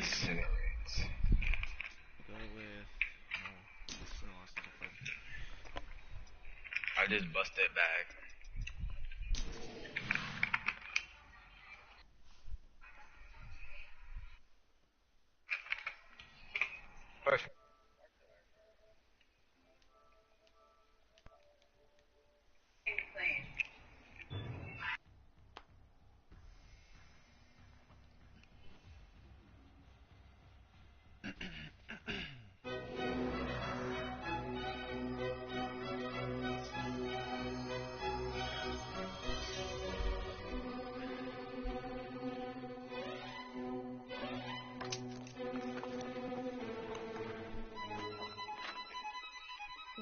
Incinerate. Go with... No, it's the last little part. I just busted it back. Perfect.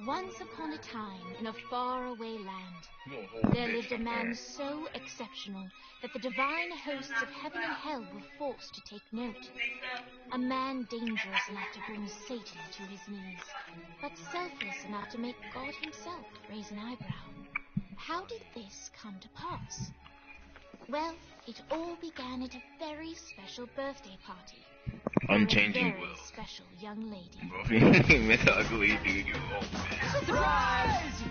Once upon a time, in a faraway land, there lived a man so exceptional that the divine hosts of heaven and hell were forced to take note. A man dangerous enough to bring Satan to his knees, but selfless enough to make God himself raise an eyebrow. How did this come to pass? Well, it all began at a very special birthday party. Unchanging Very will. special young lady. Miss Ugly dude, you old bitch. Surprise!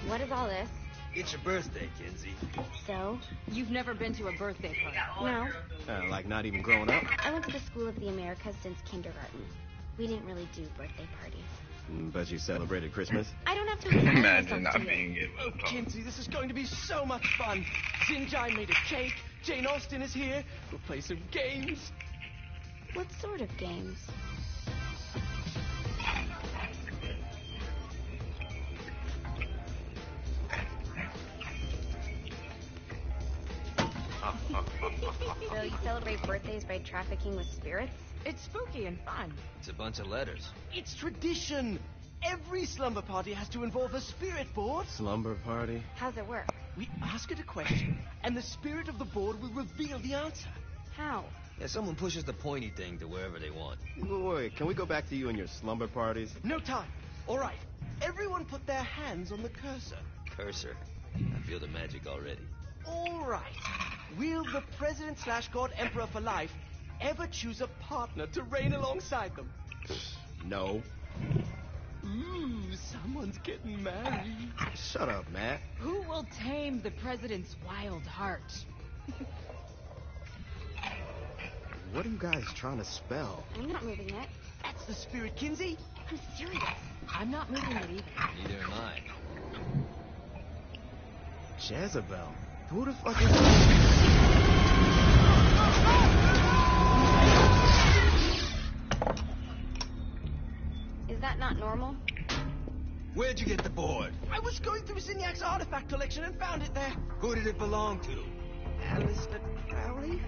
What is all this? It's your birthday, Kinsey. So? You've never been to a birthday party? No. Like not even growing up? I went to the School of the Americas since kindergarten. We didn't really do birthday parties. But you celebrated Christmas? I don't have to explain Imagine myself not to being you. able to talk. Kinsey, this is going to be so much fun. Zinjai made a cake. Jane Austen is here. We'll play some games. What sort of games? So you celebrate birthdays by trafficking with spirits? It's spooky and fun. It's a bunch of letters. It's tradition. Every slumber party has to involve a spirit board. Slumber party? How's it work? We ask it a question, and the spirit of the board will reveal the answer. How? Yeah, someone pushes the pointy thing to wherever they want. Wait, can we go back to you and your slumber parties? No time. All right. Everyone put their hands on the cursor. Cursor. I feel the magic already. All right. Will the president/god emperor for life ever choose a partner to reign alongside them? No. Ooh, someone's getting married. Shut up, Matt. Who will tame the president's wild heart? What are you guys trying to spell? I'm not moving it. That's the spirit, Kinsey. I'm serious. I'm not moving it either. Neither am I. Jezebel. Who the fuck is... Is that not normal? Where'd you get the board? I was going through Zignac's artifact collection and found it there. Who did it belong to? Alistair Crowley?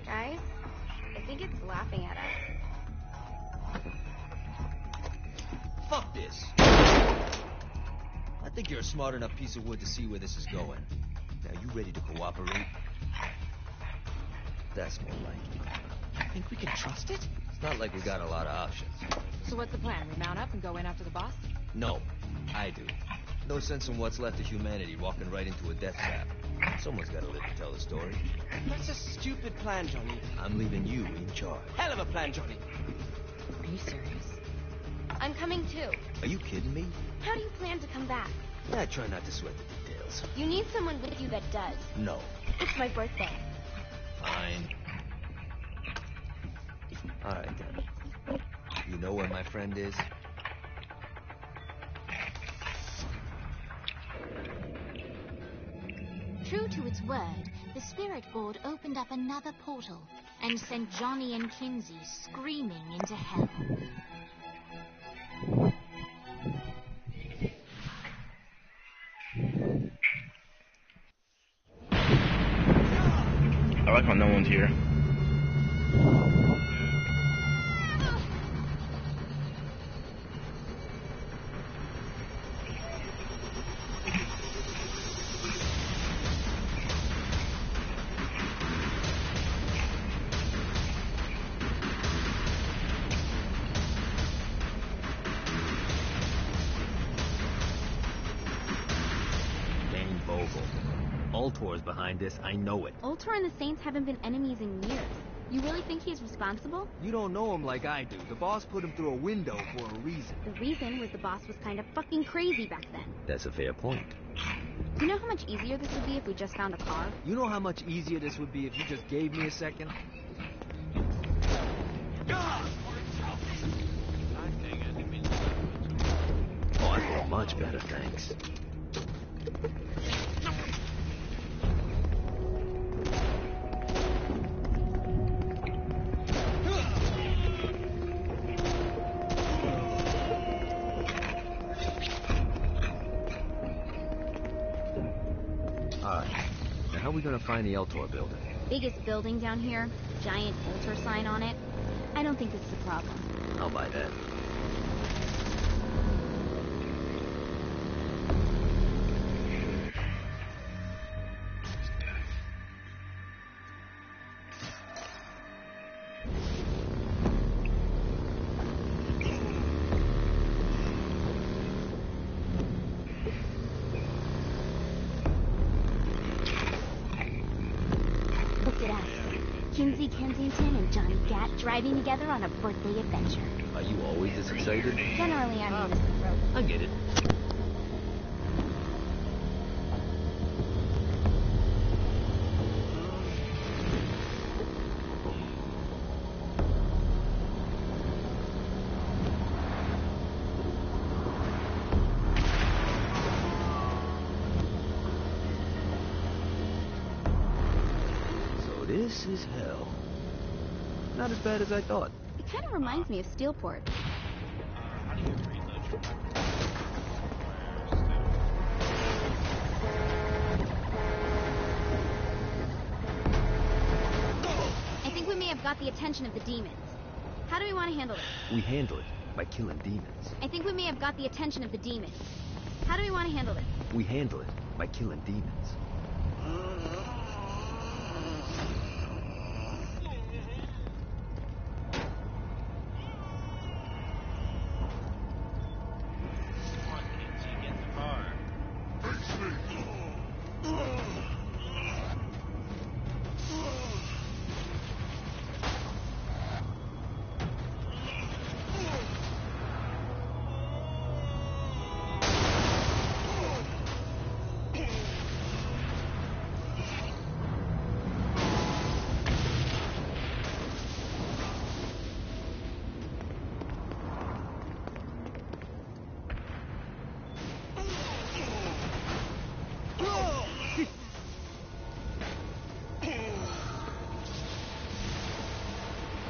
Guys? I think it's laughing at us. Fuck this. I think you're a smart enough piece of wood to see where this is going. Now, you ready to cooperate? That's more like it. Think we can trust it? It's not like we got a lot of options. So what's the plan? We mount up and go in after the boss? No, I do. No sense in what's left of humanity walking right into a death trap. Someone's got to live to tell the story. That's a stupid plan, Johnny. I'm leaving you in charge. Hell of a plan, Johnny. Are you serious? I'm coming too. Are you kidding me? How do you plan to come back? I try not to sweat the details. You need someone with you that does. No. It's my birthday. Fine. All right, then. You know where my friend is? True to its word, the spirit board opened up another portal and sent Johnny and Kinsey screaming into hell. I like how no one's here. Ultor's behind this, I know it. Ultor and the Saints haven't been enemies in years. think he's responsible? You don't know him like I do. The boss put him through a window for a reason. The reason was the boss was kind of fucking crazy back then. That's a fair point. Do you know how much easier this would be if we just found a car? You know how much easier this would be if you just gave me a second? Oh, I feel much better, thanks. Alright, now how are we gonna find the Eltor building? Biggest building down here, giant altar sign on it. I don't think this is a problem. I'll buy that. Kinsey Kensington and Johnny Gat driving together on a birthday adventure. Are you always this excited? Generally, I'm used to the road. I get it. This is hell. Not as bad as I thought. It kind of reminds me of Steelport. How do you read the I think we may have got the attention of the demons. How do we want to handle this? We handle it by killing demons. I think we may have got the attention of the demons. How do we want to handle this? We handle it by killing demons.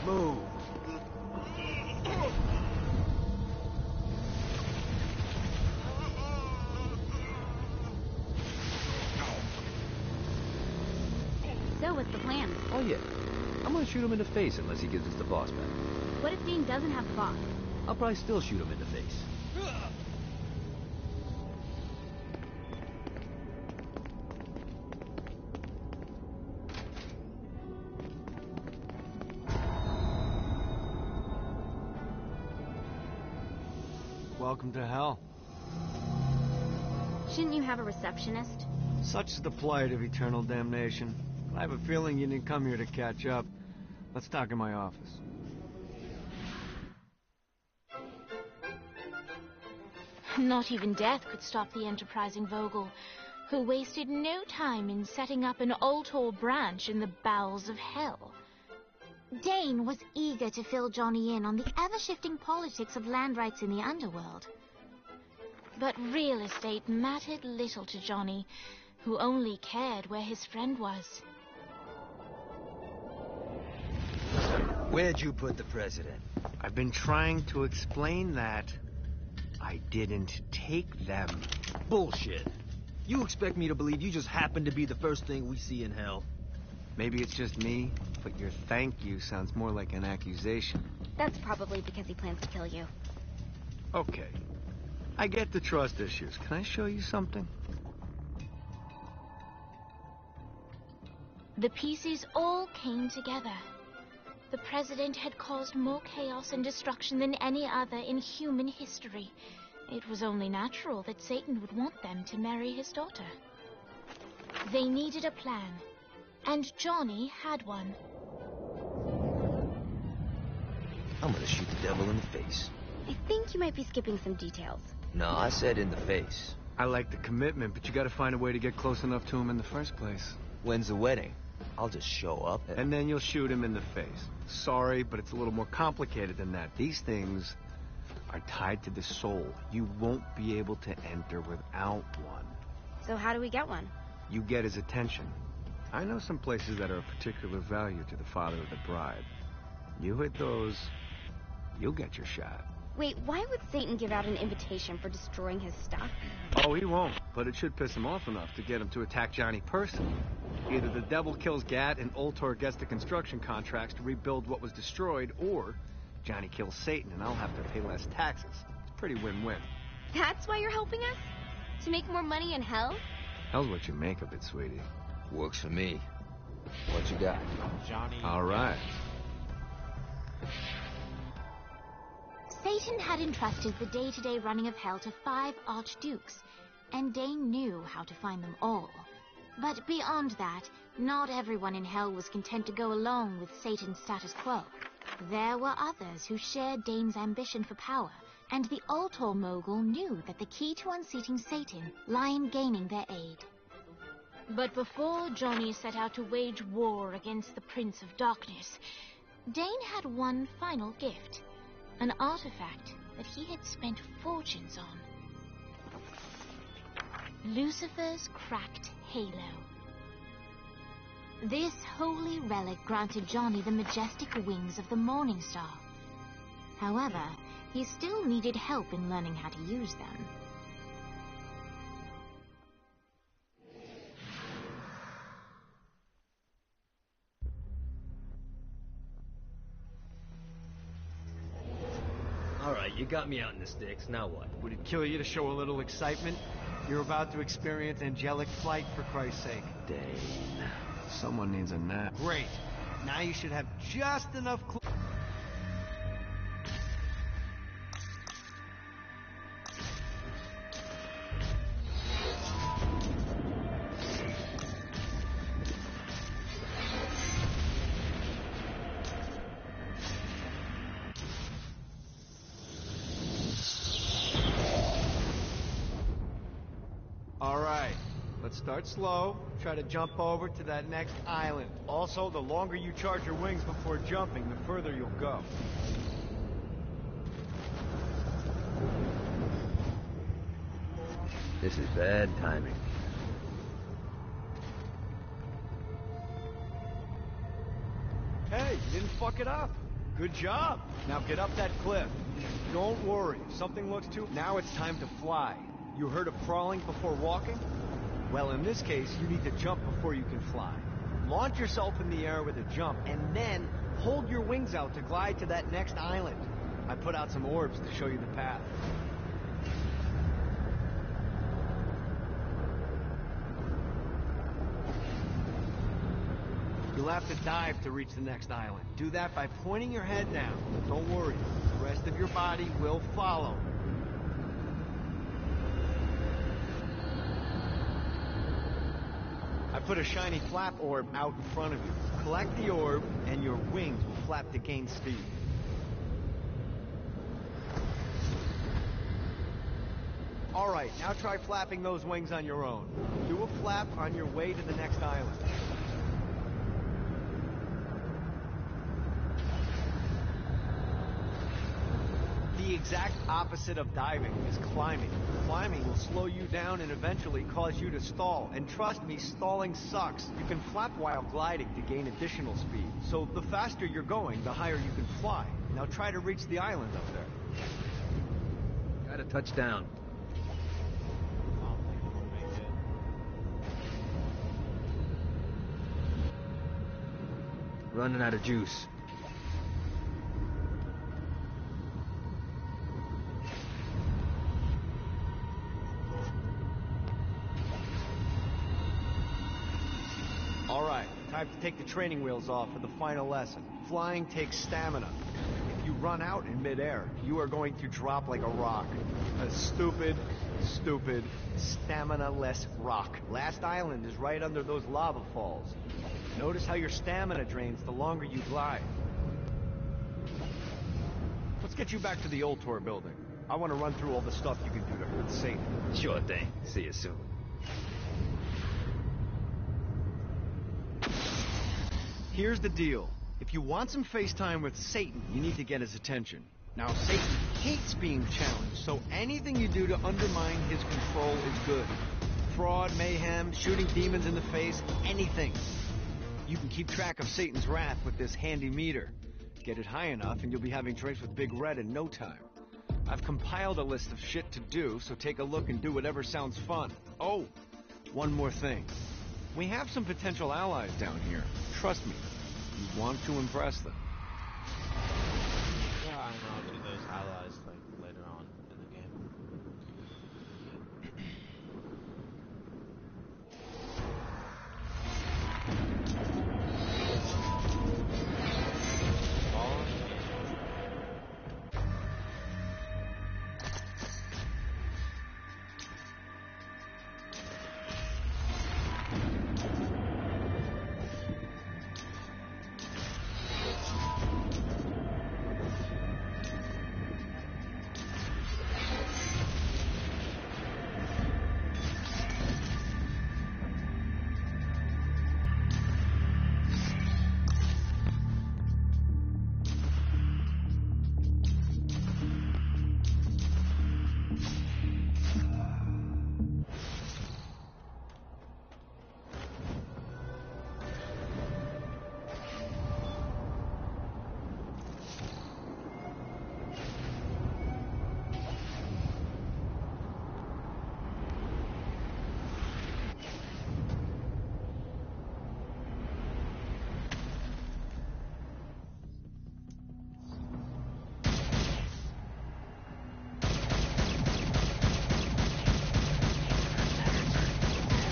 Move. So, what's the plan? Oh yeah. I'm gonna shoot him in the face unless he gives us the boss back. What if Dane doesn't have the boss? I'll probably still shoot him in the face. Welcome to hell. Shouldn't you have a receptionist? Such is the plight of eternal damnation. I have a feeling you didn't come here to catch up. Let's talk in my office. Not even death could stop the enterprising Vogel, who wasted no time in setting up an Altor branch in the bowels of hell. Dane was eager to fill Johnny in on the ever-shifting politics of land rights in the underworld. But real estate mattered little to Johnny, who only cared where his friend was. Where'd you put the president? I've been trying to explain that. I didn't take them. Bullshit. You expect me to believe you just happened to be the first thing we see in hell? Maybe it's just me, but your thank you sounds more like an accusation. That's probably because he plans to kill you. Okay. I get the trust issues. Can I show you something? The pieces all came together. The president had caused more chaos and destruction than any other in human history. It was only natural that Satan would want them to marry his daughter. They needed a plan, and Johnny had one. I'm gonna shoot the devil in the face. I think you might be skipping some details. No, I said in the face. I like the commitment, but you gotta find a way to get close enough to him in the first place. When's the wedding? I'll just show up And then you'll shoot him in the face. Sorry, but it's a little more complicated than that. These things are tied to the soul. You won't be able to enter without one. So how do we get one? You get his attention. I know some places that are of particular value to the father of the bride. You hit those, you'll get your shot. Wait, why would Satan give out an invitation for destroying his stuff? Oh, he won't, but it should piss him off enough to get him to attack Johnny personally. Either the devil kills Gat and Ultor gets the construction contracts to rebuild what was destroyed, or Johnny kills Satan and I'll have to pay less taxes. It's pretty win-win. That's why you're helping us? To make more money in hell? Hell's what you make of it, sweetie. Works for me. What you got? Johnny. All right. Satan had entrusted the day-to-day running of hell to 5 archdukes, and Dane knew how to find them all. But beyond that, not everyone in hell was content to go along with Satan's status quo. There were others who shared Dane's ambition for power, and the Ultor mogul knew that the key to unseating Satan lay in gaining their aid. But before Johnny set out to wage war against the Prince of Darkness, Dane had one final gift. An artifact that he had spent fortunes on. Lucifer's cracked halo. This holy relic granted Johnny the majestic wings of the Morning Star. However, he still needed help in learning how to use them. Alright, you got me out in the sticks, now what? Would it kill you to show a little excitement? You're about to experience angelic flight, for Christ's sake. Dane. Someone needs a nap. Great. Now you should have just enough Start slow. Try to jump over to that next island. Also, the longer you charge your wings before jumping, the further you'll go. This is bad timing. Hey, you didn't fuck it up. Good job. Now get up that cliff. Don't worry. If something looks too... Now it's time to fly. You heard of crawling before walking? Well, in this case, you need to jump before you can fly. Launch yourself in the air with a jump, and then hold your wings out to glide to that next island. I put out some orbs to show you the path. You'll have to dive to reach the next island. Do that by pointing your head down. Don't worry, the rest of your body will follow. I put a shiny flap orb out in front of you. Collect the orb, and your wings will flap to gain speed. All right, now try flapping those wings on your own. Do a flap on your way to the next island. The exact opposite of diving is climbing. Climbing will slow you down and eventually cause you to stall. And trust me, stalling sucks. You can flap while gliding to gain additional speed. So the faster you're going, the higher you can fly. Now try to reach the island up there. Gotta touch down. Running out of juice. Time to take the training wheels off for the final lesson. Flying takes stamina. If you run out in midair, you are going to drop like a rock. A stupid, stamina-less rock. Last island is right under those lava falls. Notice how your stamina drains the longer you glide. Let's get you back to the old tour building. I want to run through all the stuff you can do to hurt Satan. Sure thing. See you soon. Here's the deal. If you want some FaceTime with Satan, you need to get his attention. Now, Satan hates being challenged, so anything you do to undermine his control is good. Fraud, mayhem, shooting demons in the face, anything. You can keep track of Satan's wrath with this handy meter. Get it high enough and you'll be having drinks with Big Red in no time. I've compiled a list of shit to do, so take a look and do whatever sounds fun. Oh, one more thing. We have some potential allies down here. Trust me, you want to impress them. Yeah, I know. I'll do those allies like later on in the game.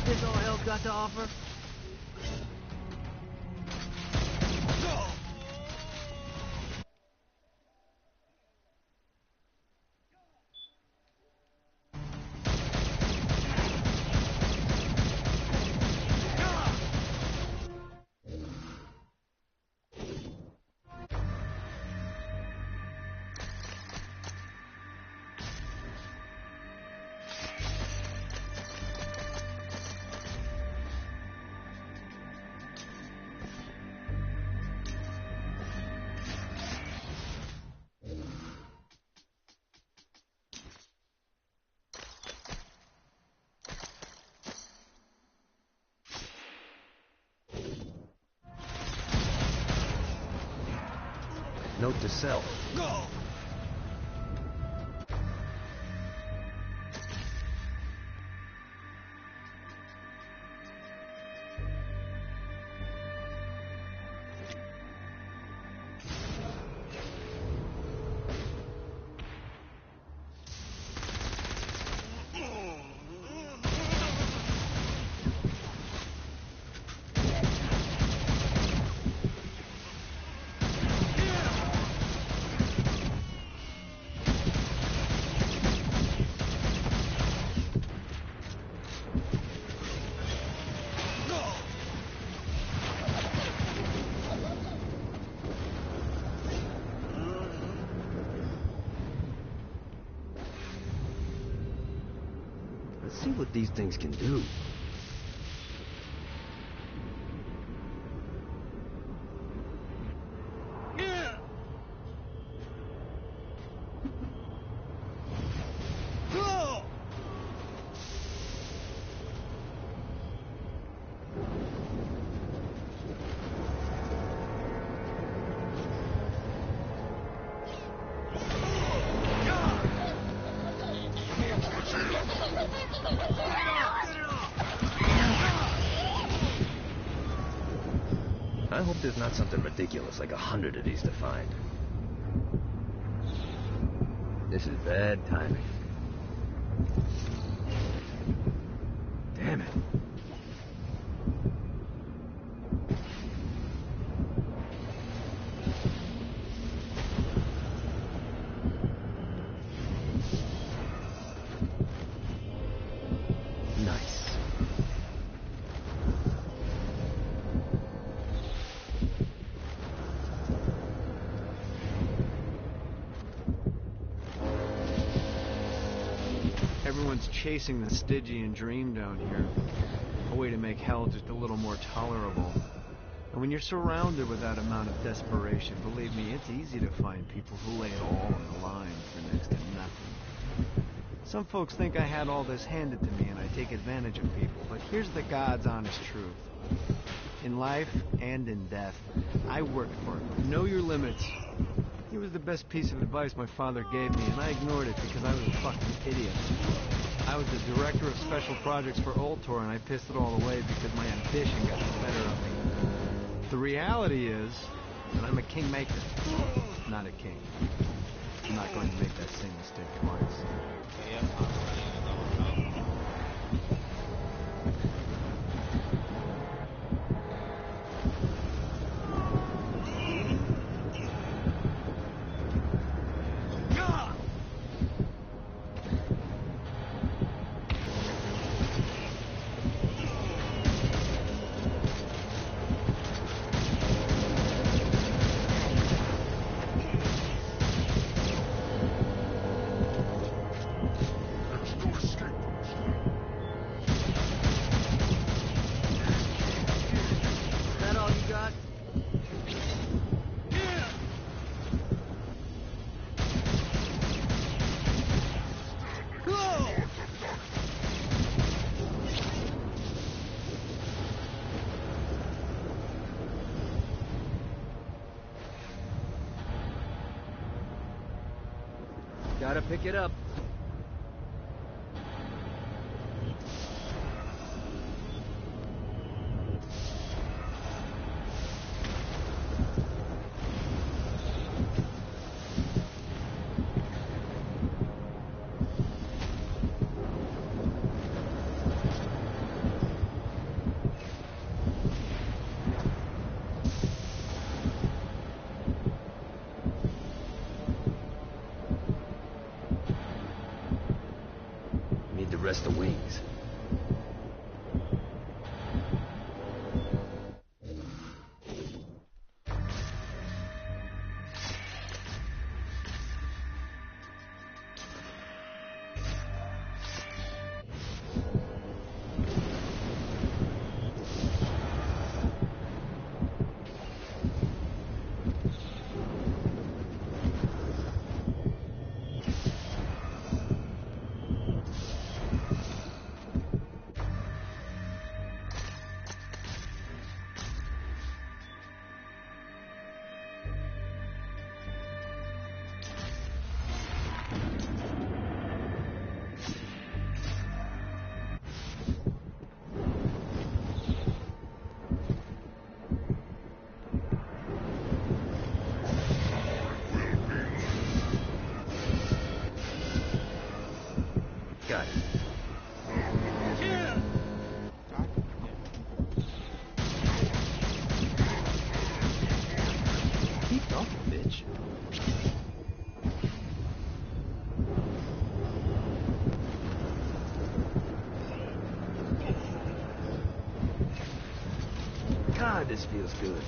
This all hell's got to offer? Note to self. Go! Let's see what these things can do. I hope there's not something ridiculous like 100 of these to find. This is bad timing. Damn it. Nice. everyone's chasing the Stygian dream down here. A way to make hell just a little more tolerable. And when you're surrounded with that amount of desperation, believe me, it's easy to find people who lay it all on the line for next to nothing. Some folks think I had all this handed to me and I take advantage of people, but here's the God's honest truth. In life and in death, I worked for it. Know your limits. It was the best piece of advice my father gave me, and I ignored it because I was a fucking idiot. I was the director of special projects for Outta, and I pissed it all away because my ambition got the better of me. The reality is that I'm a kingmaker, not a king. I'm not going to make that same mistake twice. Gotta pick it up. The rest of wings. Got it. Keep talking, bitch. God, this feels good.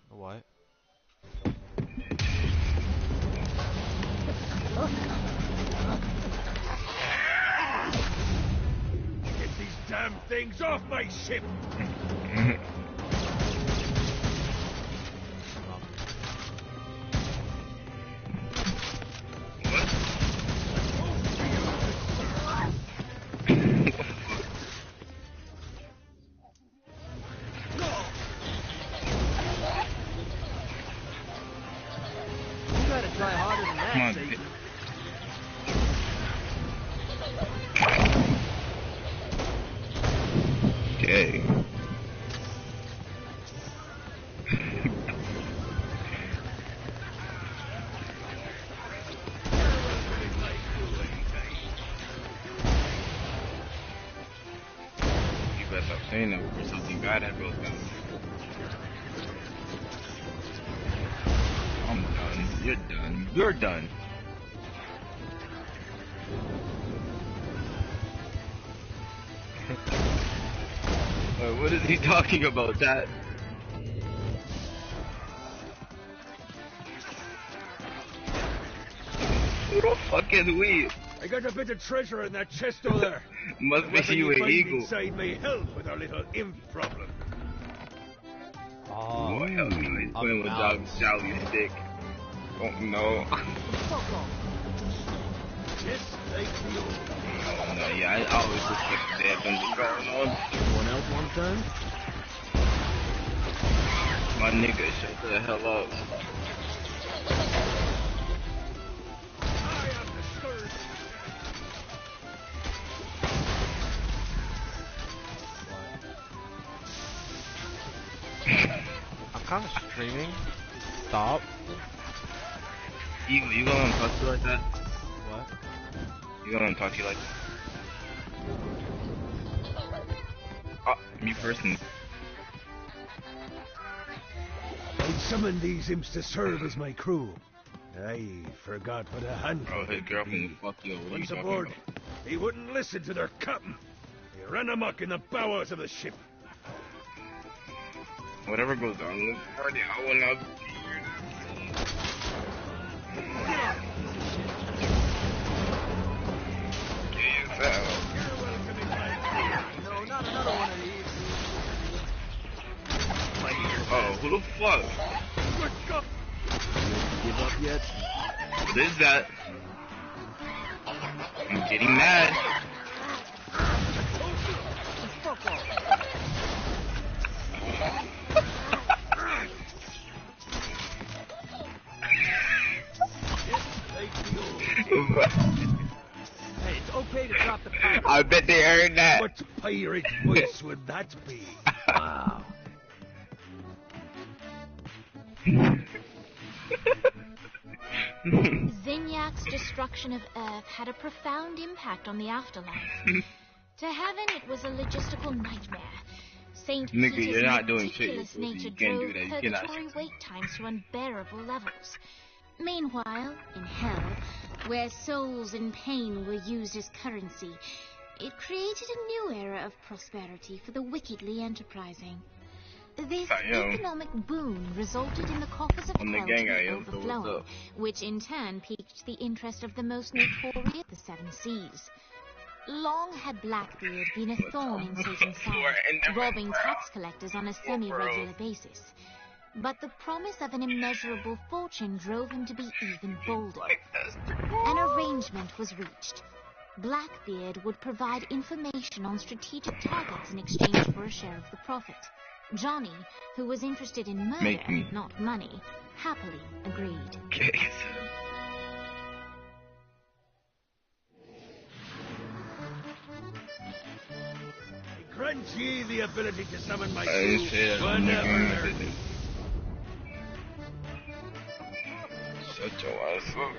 What? Get these damn things off my ship! Try harder than that, Satan. Okay. You better stop saying that before something bad happens. I'm done. You're done. You're done. What is he talking about, chat? What a fucking weed. I got a bit of treasure in that chest over there. Must be you an eagle. Inside may help with our little imp problem. Oh, hell no. He's playing with Dog's jolly stick. Oh, no. Fuck off. Just like the old days. Oh, no, yeah, I always suspect that things going on. One out one time? My nigga, shut the hell up. I'm kind of streaming. Stop. You gonna let him talk to you like that? What? You gonna let him talk to you like that? Oh, me personally. I summoned these imps to serve as my crew. I forgot what a handful. Oh, his girlfriend will fuck you. What are you Once talking aboard, about? they wouldn't listen to their captain. They ran amok in the bowels of the ship. Whatever goes on with the party, I will not be here. No, not another one of these. Oh, who the fuck? Good God. Give up yet? What is that? I'm getting mad. Fuck off. Hey, it's okay to drop the pirate. I bet they heard that. What pirate voice would that be? Wow. Zinyak's destruction of Earth had a profound impact on the afterlife. To heaven, it was a logistical nightmare. Saint Nigga, Peter's you're not doing meticulous shit. You nature can't do drove that. You cannot. purgatory wait times to unbearable levels. Meanwhile, in hell, where souls in pain were used as currency, it created a new era of prosperity for the wickedly enterprising. This economic boom resulted in the coffers of hell to be overflowing, which in turn piqued the interest of the most notorious of the Seven Seas. Long had Blackbeard been a thorn in Satan's side, robbing tax collectors on a semi-regular basis. But the promise of an immeasurable fortune drove him to be even bolder. An arrangement was reached. Blackbeard would provide information on strategic targets in exchange for a share of the profit. Johnny, who was interested in murder, not money, happily agreed. Grant ye the ability to summon my crew whenever. Shut your ass up.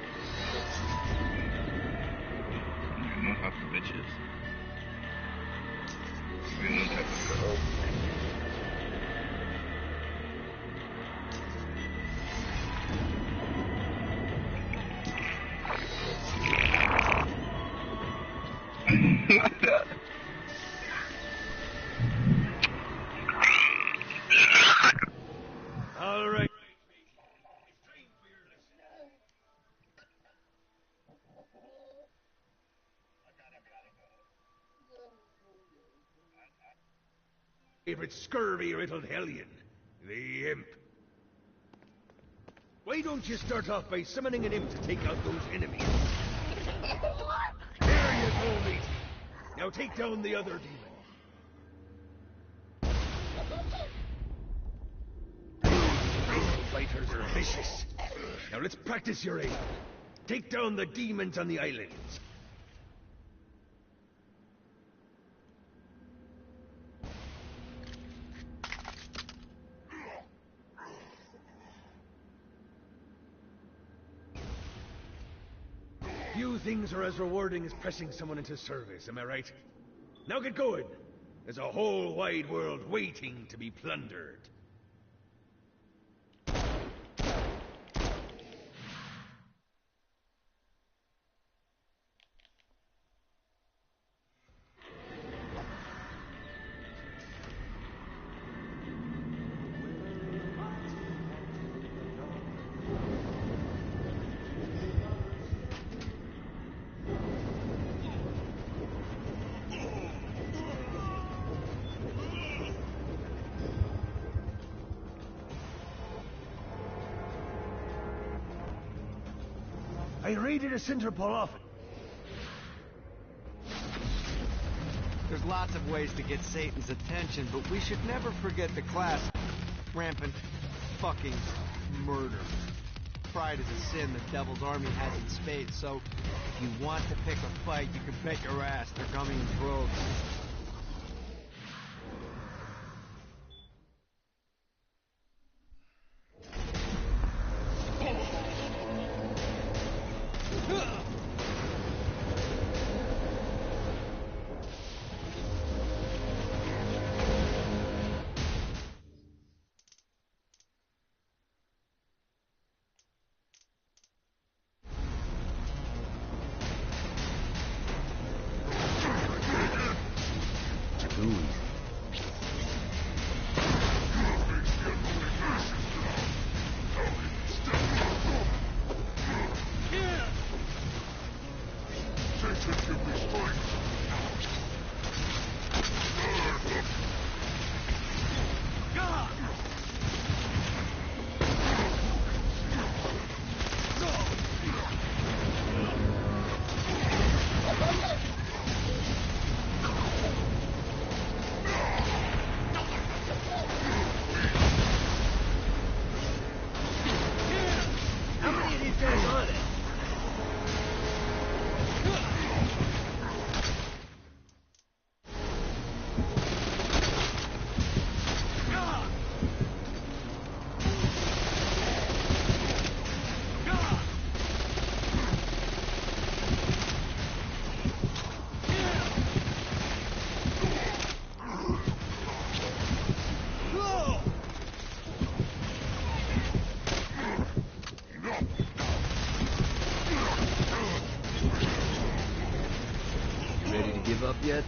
No type of bitches. No type of girl. What the? All right. Favorite scurvy-riddled hellion, the imp. Why don't you start off by summoning an imp to take out those enemies? There you go, mate. Now take down the other demon. Fighters are vicious. Now let's practice your aim. Take down the demons on the islands. Few things are as rewarding as pressing someone into service, am I right? Now get going. There's a whole wide world waiting to be plundered. I raided a Centerpol office. There's lots of ways to get Satan's attention, but we should never forget the class rampant fucking murder. Pride is a sin the Devil's Army has in spades, so if you want to pick a fight, you can bet your ass they're coming in droves. Give up yet?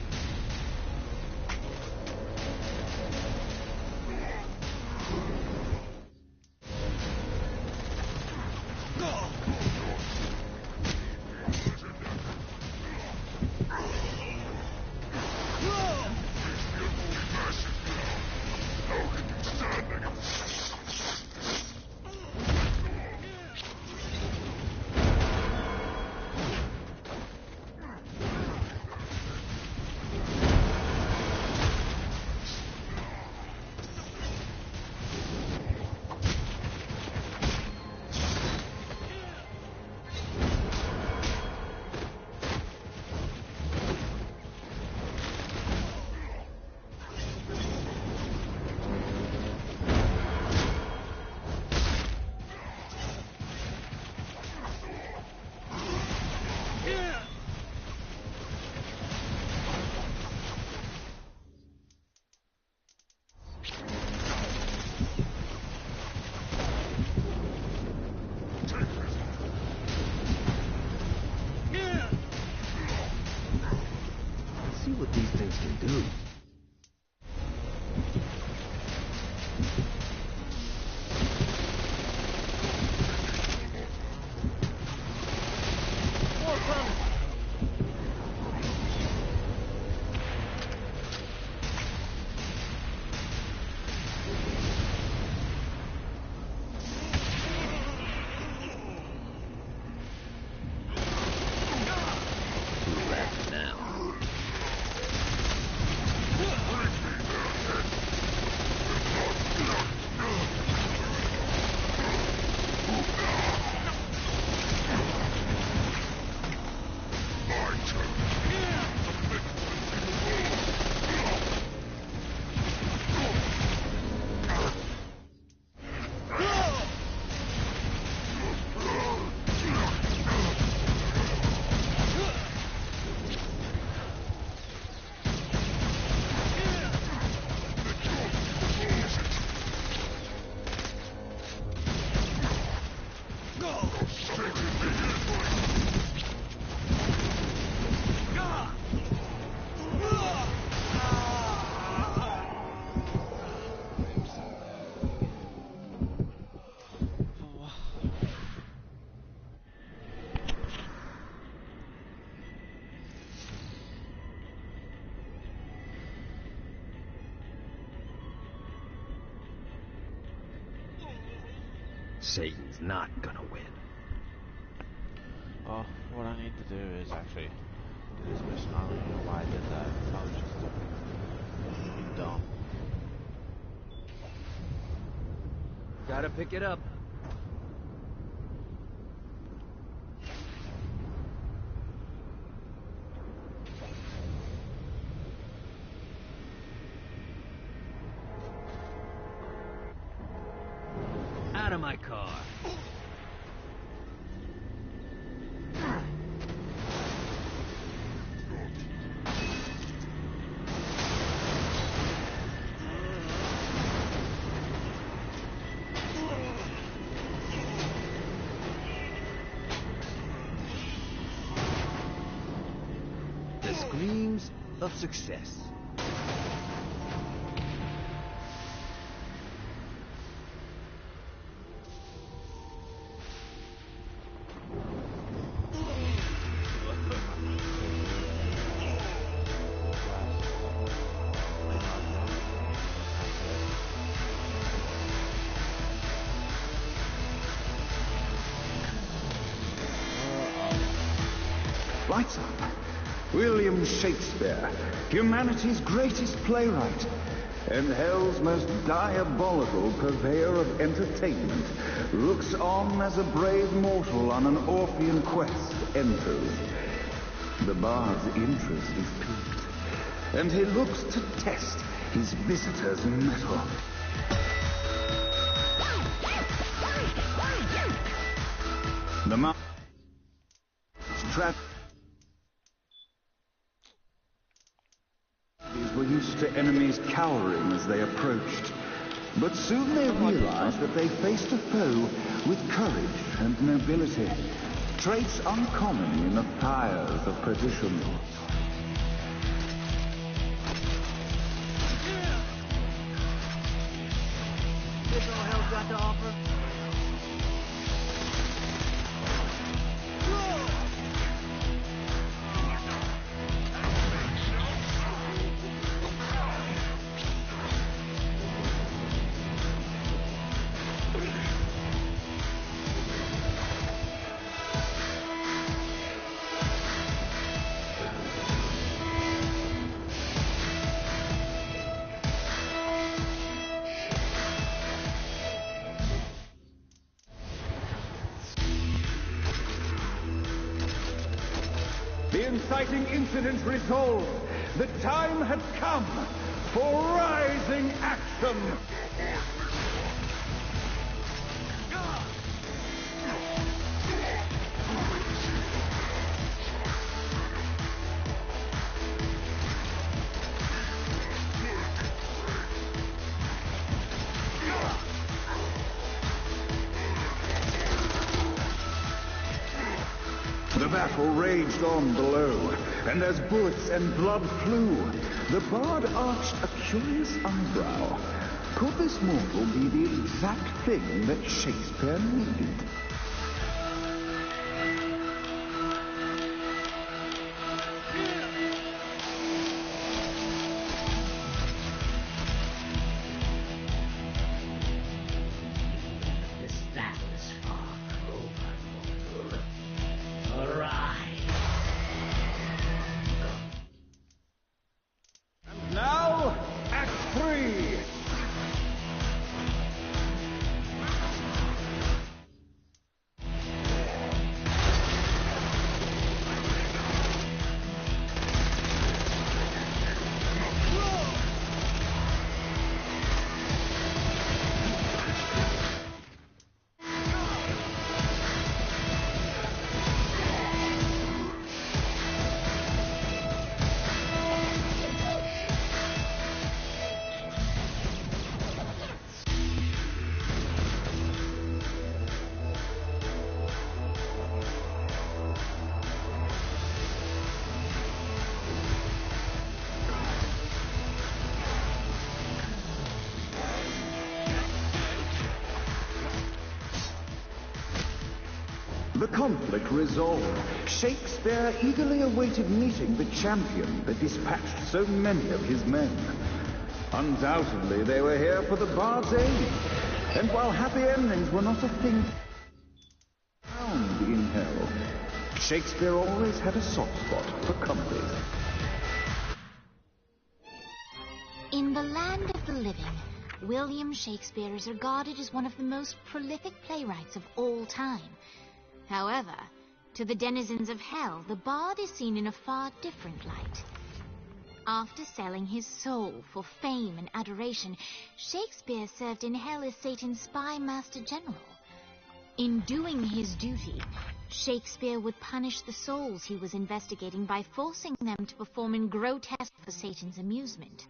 What these things can do. Satan's not gonna win. Oh, what I need to do is actually do this mission. I don't even know why I did that. I was just being dumb. Gotta pick it up. Out of my car. The screams of success. Lights up. William Shakespeare, humanity's greatest playwright, and hell's most diabolical purveyor of entertainment, looks on as a brave mortal on an Orphean quest enters. The bard's interest is piqued, and he looks to test his visitor's mettle. The mountain's were used to enemies cowering as they approached. But soon they realized that they faced a foe with courage and nobility, traits uncommon in the fires of perdition. This all hell's got to offer. The inciting incident resolved. The time had come for rising action. The battle raged on below, and as bullets and blood flew, the bard arched a curious eyebrow. Could this mortal be the exact thing that Shakespeare needed? Now, Act 3! The conflict resolved. Shakespeare eagerly awaited meeting the champion that dispatched so many of his men. Undoubtedly, they were here for the bard's aid. And while happy endings were not a thing found in hell, Shakespeare always had a soft spot for comedy. In the land of the living, William Shakespeare is regarded as one of the most prolific playwrights of all time. However, to the denizens of hell, the bard is seen in a far different light. After selling his soul for fame and adoration, Shakespeare served in hell as Satan's spy master general. In doing his duty, Shakespeare would punish the souls he was investigating by forcing them to perform in grotesque for Satan's amusement.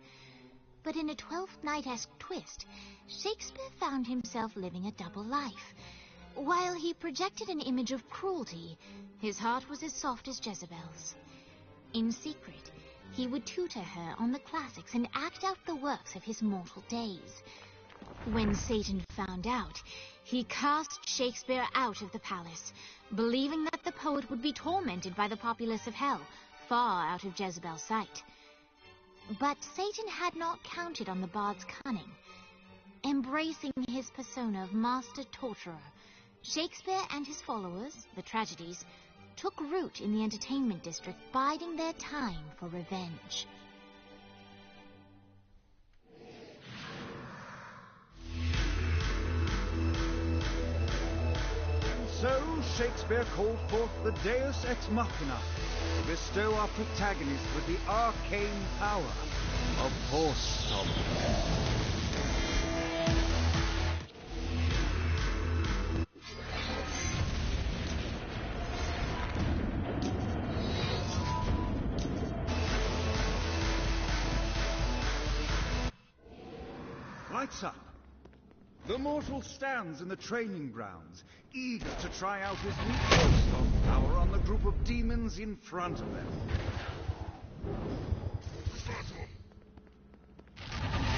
But in a Twelfth Night-esque twist, Shakespeare found himself living a double life. While he projected an image of cruelty, his heart was as soft as Jezebel's. In secret, he would tutor her on the classics and act out the works of his mortal days. When Satan found out, he cast Shakespeare out of the palace, believing that the poet would be tormented by the populace of hell, far out of Jezebel's sight. But Satan had not counted on the bard's cunning. Embracing his persona of master torturer, Shakespeare and his followers, the tragedies, took root in the entertainment district, biding their time for revenge. So Shakespeare called forth the Deus Ex Machina to bestow our protagonist with the arcane power of Force Stomp. Lights up. The mortal stands in the training grounds, eager to try out his new Force Stomp power on the group of demons in front of them.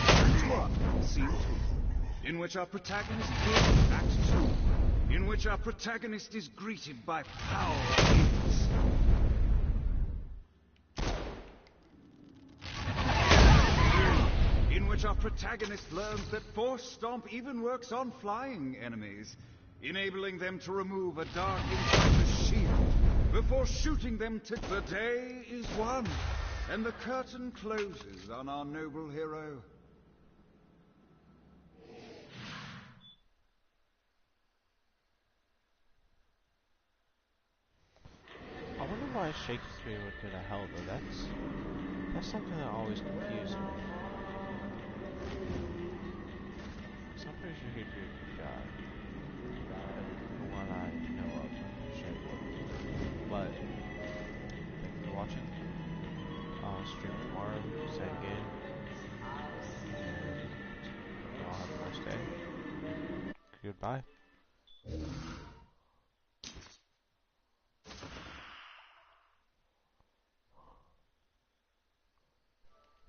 Act 1, Scene 2, in which our protagonist is Act 2, in which our protagonist is greeted by power hits. In which our protagonist learns that Force Stomp even works on flying enemies, enabling them to remove a Dark Insider's shield before shooting them to... The day is won, and the curtain closes on our noble hero. I wonder why Shakespeare would go to hell, though. That's something that always confused me. So I'm pretty sure he'd be a good guy. From what I know of Shakespeare. But thank you for watching. I'll stream tomorrow, same game. And y'all have a nice day. Goodbye.